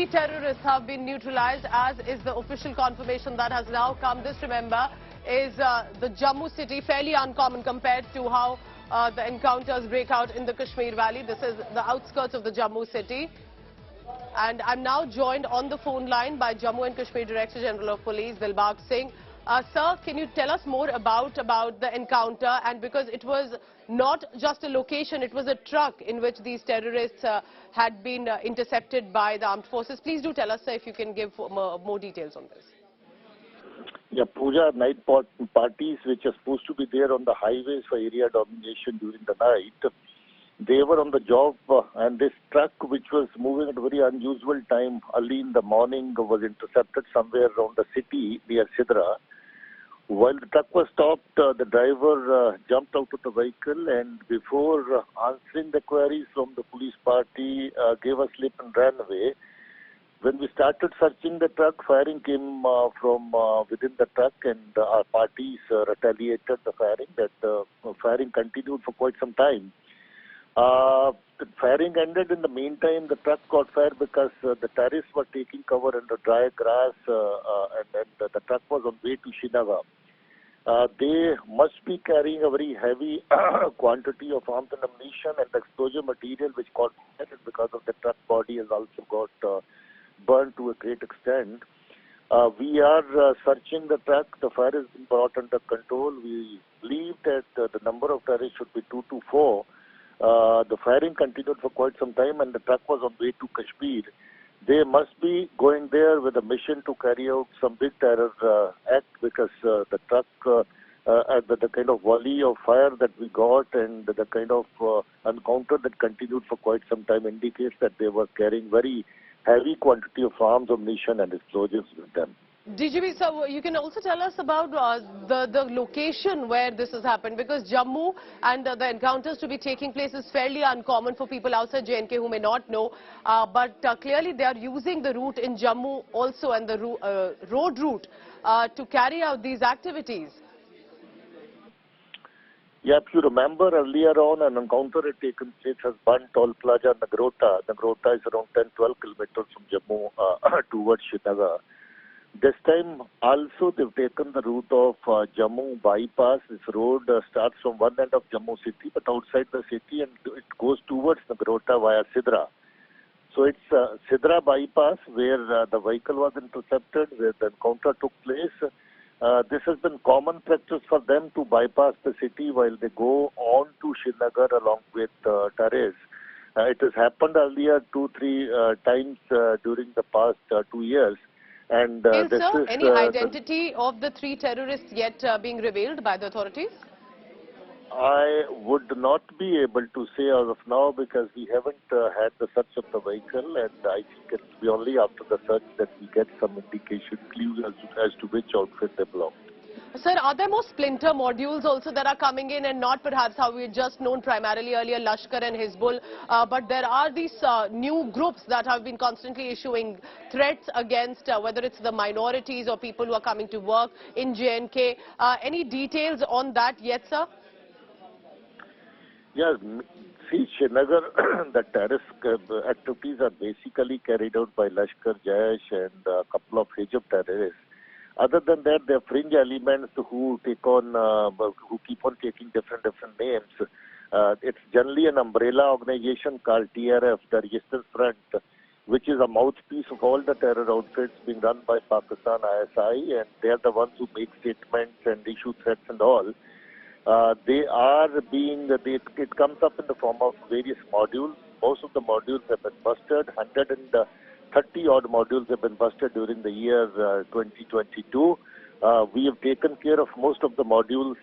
3 terrorists have been neutralized, as is the official confirmation that has now come. This, remember, is the Jammu city, fairly uncommon compared to how the encounters break out in the Kashmir Valley. This is the outskirts of the Jammu city. And I'm now joined on the phone line by Jammu and Kashmir Director General of Police, Dilbagh Singh. Sir, can you tell us more about the encounter? And because it was not just a location, it was a truck in which these terrorists had been intercepted by the armed forces. Please do tell us, sir, if you can give more details on this. Yeah, Pooja, night parties which are supposed to be there on the highways for area domination during the night, they were on the job, and this truck, which was moving at a very unusual time early in the morning, was intercepted somewhere around the city near Sidra. While the truck was stopped, the driver jumped out of the vehicle, and before answering the queries from the police party, gave a slip and ran away. When we started searching the truck, firing came from within the truck, and our parties retaliated the firing. That firing continued for quite some time. The firing ended. In the meantime, the truck got fired because the terrorists were taking cover in the dry grass, and the truck was on way to Srinagar. They must be carrying a very heavy quantity of arms and ammunition and explosive material, which got fired, and because of the truck body has also got burned to a great extent. We are searching the truck. The fire has been brought under control. We believe that the number of terrorists should be 2 to 4. The firing continued for quite some time, and the truck was on way to Kashmir. They must be going there with a mission to carry out some big terror act, because the truck, the kind of volley of fire that we got and the kind of encounter that continued for quite some time indicates that they were carrying very heavy quantity of arms, ammunition and explosives with them. DGP, sir, you can also tell us about the location where this has happened, because Jammu and the encounters to be taking place is fairly uncommon for people outside J&K who may not know. But clearly they are using the route in Jammu also, and the road route to carry out these activities. Yeah, if you remember earlier on, an encounter had taken place at Ban Toll Plaza, Nagrota. Nagrota is around 10-12 kilometers from Jammu towards Srinagar. This time also they've taken the route of Jammu bypass. This road starts from one end of Jammu city, but outside the city, and it goes towards Nagrota via Sidra. So it's Sidra bypass where the vehicle was intercepted, where the encounter took place. This has been common practice for them to bypass the city while they go on to Srinagar along with terrorists. It has happened earlier 2-3 times during the past 2 years. And sir, any identity of the 3 terrorists yet being revealed by the authorities? I would not be able to say as of now, because we haven't had the search of the vehicle, and I think it will be only after the search that we get some indication, clues as to which outfit they belong. Sir, are there more splinter modules also that are coming in, and not perhaps how we just known primarily earlier Lashkar and Hizbul, but there are these new groups that have been constantly issuing threats against whether it's the minorities or people who are coming to work in J&K. Any details on that yet, sir? Yes, see, Srinagar, the terrorist activities are basically carried out by Lashkar, Jaish and a couple of Hijab terrorists. Other than that, there are fringe elements who take on, who keep on taking different names. It's generally an umbrella organization called TRF, the Resistance Front, which is a mouthpiece of all the terror outfits being run by Pakistan ISI, and they are the ones who make statements and issue threats and all. They are being, it comes up in the form of various modules. Most of the modules have been busted. 130 odd modules have been busted during the year 2022. We have taken care of most of the modules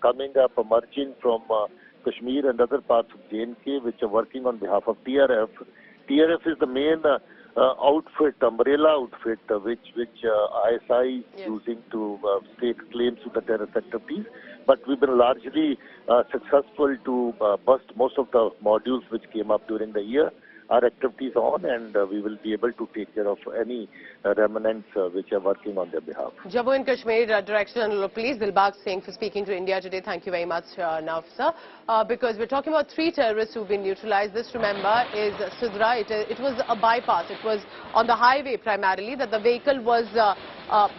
coming up, emerging from Kashmir and other parts of J&K, which are working on behalf of TRF. TRF is the main outfit, umbrella outfit, which ISI is using to stake claims to the terrorist activities. But we've been largely successful to bust most of the modules which came up during the year. our activities on, and we will be able to take care of any remnants which are working on their behalf. Jammu and Kashmir Director General of Police Dilbag Singh for speaking to India today. Thank you very much, Nav, sir. Because we're talking about 3 terrorists who've been neutralized. This, remember, is Sidra. It was a bypass. It was on the highway primarily that the vehicle was,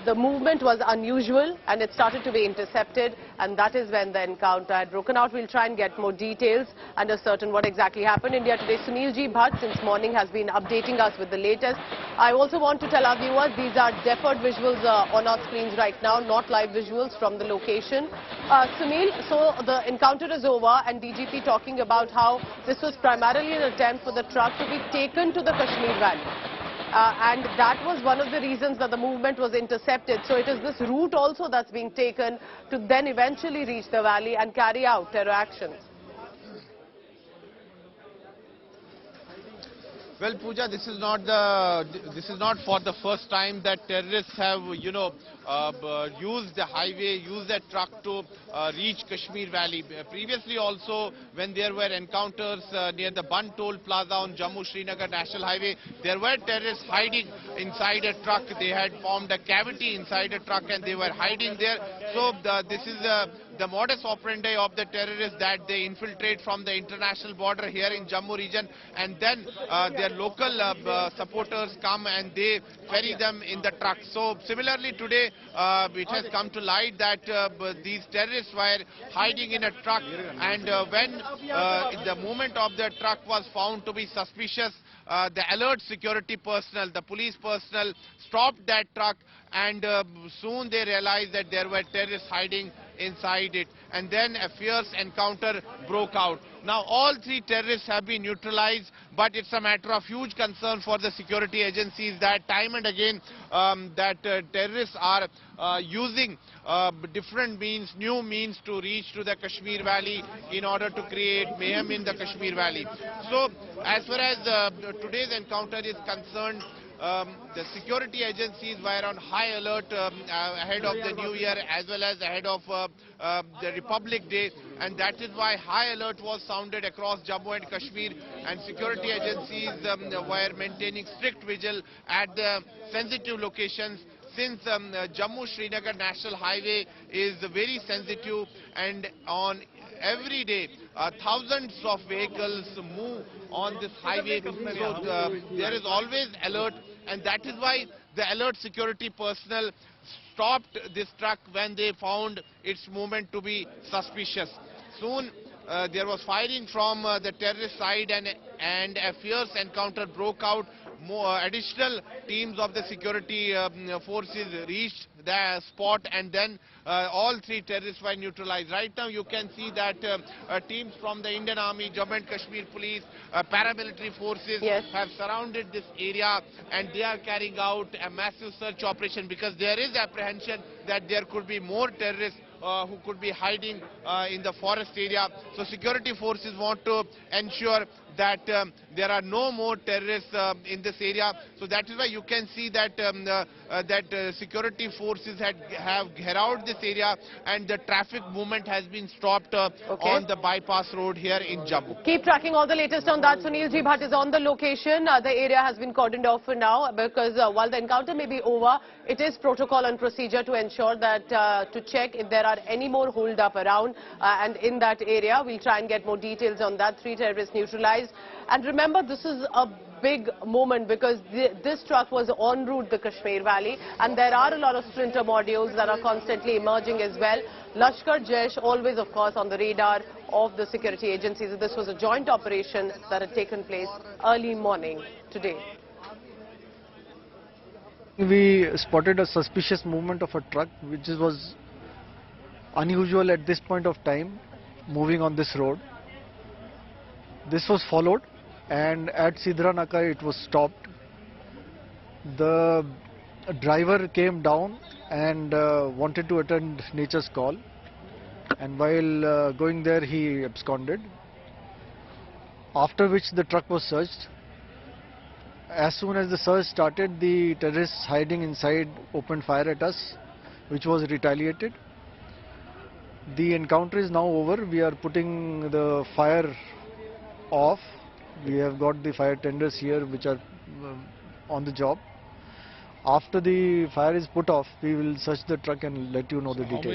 the movement was unusual and it started to be intercepted, and that is when the encounter had broken out. We'll try and get more details and ascertain what exactly happened. India Today Sunil G. Bhatt since morning has been updating us with the latest. I also want to tell our viewers these are deferred visuals on our screens right now, not live visuals from the location. Sunil, so the encounter is over, and DGP talking about how this was primarily an attempt for the truck to be taken to the Kashmir Valley. And that was one of the reasons that the movement was intercepted. So it is this route also that's being taken to then eventually reach the valley and carry out terror actions. Well, Pooja, this is not for the first time that terrorists have, used the highway, used that truck to reach Kashmir Valley. Previously also, when there were encounters near the Bun Toll Plaza on Jammu-Srinagar National Highway, there were terrorists hiding inside a truck. They had formed a cavity inside a truck and they were hiding there. So this is the modus operandi of the terrorists, that they infiltrate from the international border here in Jammu region, and then their local supporters come and they ferry them in the truck. So similarly today it has come to light that these terrorists were hiding in a truck, and when the movement of the truck was found to be suspicious, the alert security personnel, the police personnel, stopped that truck, and soon they realized that there were terrorists hiding inside it, and then a fierce encounter broke out. Now all 3 terrorists have been neutralized, but it's a matter of huge concern for the security agencies that time and again terrorists are using different means, new means to reach to the Kashmir Valley in order to create mayhem in the Kashmir Valley. So as far as today's encounter is concerned, the security agencies were on high alert ahead of the New Year as well as ahead of the Republic Day, and that is why high alert was sounded across Jammu and Kashmir, and security agencies were maintaining strict vigil at the sensitive locations, since Jammu-Srinagar National Highway is very sensitive, and on every day thousands of vehicles move on this highway, so there is always alert, and that is why the alert security personnel stopped this truck when they found its movement to be suspicious. Soon there was firing from the terrorist side, and a fierce encounter broke out. More additional teams of the security forces reached the spot, and then all 3 terrorists were neutralized. Right now you can see that teams from the Indian Army, Jammu and Kashmir Police, paramilitary forces have surrounded this area, and they are carrying out a massive search operation, because there is apprehension that there could be more terrorists who could be hiding in the forest area. So security forces want to ensure that there are no more terrorists in this area. So that is why you can see that security forces have harrowed this area, and the traffic movement has been stopped on the bypass road here in Jammu. Keep tracking all the latest on that. Sunil G. Bhatt is on the location. The area has been cordoned off for now, because while the encounter may be over, it is protocol and procedure to ensure that to check if there are any more hold up around and in that area. We'll try and get more details on that. 3 terrorists neutralized. And remember, this is a big moment, because this truck was en route the Kashmir Valley, and there are a lot of splinter modules that are constantly emerging as well. Lashkar Jaish always, of course, on the radar of the security agencies. This was a joint operation that had taken place early morning today. We spotted a suspicious movement of a truck which was unusual at this point of time, moving on this road. This was followed, and at Sidra Naka it was stopped. The driver came down and wanted to attend nature's call, and while going there he absconded, after which the truck was searched. As soon as the search started, the terrorists hiding inside opened fire at us, which was retaliated. The encounter is now over. We are putting the fire off. We have got the fire tenders here which are on the job. After the fire is put off, we will search the truck and let you know the details.